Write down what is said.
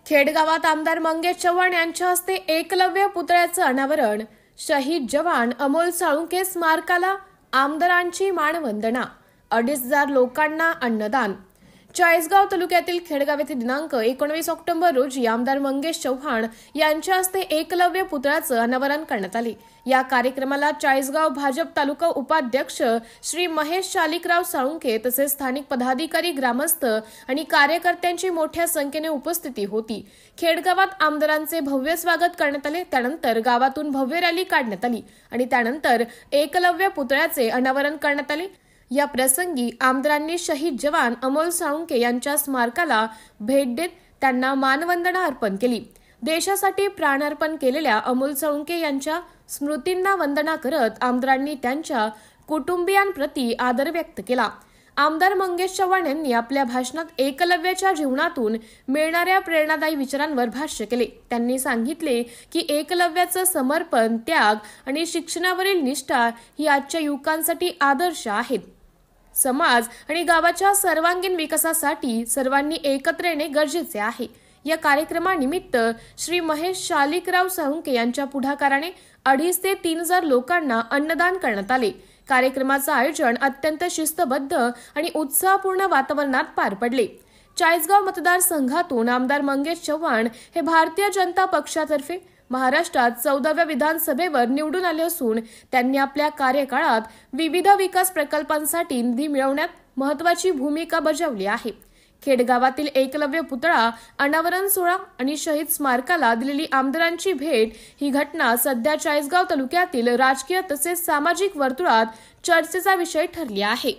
खेडगावात आमदार मंगेश चव्हाण यांच्या हस्ते एकलव्य पुतळ्याचं अनावरण, शहीद जवान अमोल साळुंखे स्मारकाला आमदारांची मानवंदना, 2,500 लोकांना अन्नदान। चाळीसगाव तालुक्यातील खेडगाव येथे दिनांक 19 ऑक्टोबर रोजी आमदार मंगेश चव्हाण यांच्या हस्ते एकलव्य पुतळ्याचं अनावरण करण्यात आले। या कार्यक्रमाला चाळीसगाव भाजप तालुका उपाध्यक्ष श्री महेश शालिकराव साळुंखे तसेच स्थानिक पदाधिकारी, ग्रामस्थ आणि कार्यकर्त्यांची मोठ्या संख्येने उपस्थिती होती। खेडगावात आमदारांचे भव्य स्वागत करण्यात आले। त्यानंतर गावातून भव्य रॅली काढण्यात आली आणि त्यानंतर एकलव्य पुतळ्याचे अनावरण करण्यात आले। या प्रसंगी आमदारांनी शहीद जवान अमोल साळुंखे यांच्या स्मारकाला भेट देत त्यांना मानवंदना अर्पण केली। देशासाठी प्राणार्पण केलेल्या अमोल साळुंखे यांच्या स्मृतींना वंदना करत आमदारांनी त्यांच्या कुटुंबियांप्रती आदर व्यक्त केला। आमदार मंगेश चव्हाण यांनी आपल्या भाषणात एकलव्याच्या जीवनातून मिळणाऱ्या प्रेरणादायी विचारांवर भाष्य केले। त्यांनी सांगितले की एकलव्याचं समर्पण, त्याग आणि शिक्षणावरील निष्ठा ही आजच्या युवकांसाठी आदर्श आहेत। समाज आणि गावाच्या सर्वांगीण विकासासाठी सर्वांनी एकत्र येणे गरजेचे आहे। या कार्यक्रमानिमित्त श्री महेश शालिकराव साळुंखे यांच्या पुढाकाराने 2,500 ते 3,000 लोकांना अन्नदान करण्यात आले। कार्यक्रमाचं आयोजन अत्यंत शिस्तबद्ध आणि उत्साहपूर्ण वातावरणात पार पडले। चाळीसगाव मतदारसंघातून आमदार मंगेश चव्हाण हे भारतीय जनता पक्षातर्फे महाराष्ट्रात 14व्या विधानसभेवर निवडून आले असून त्यांनी आपल्या कार्यकाळात विविध विकास प्रकल्पांसाठी निधी मिळवण्यात महत्त्वाची भूमिका बजावली आहे। खेडगावातील एकलव्य पुतळा अनावरण सोहळा आणि शहीद स्मारकाला दिलेली आमदारांची भेट ही घटना सध्या चाळीसगाव तालुक्यातील राजकीय तसेच सामाजिक वर्तुळात चर्चेचा विषय ठरली आहे।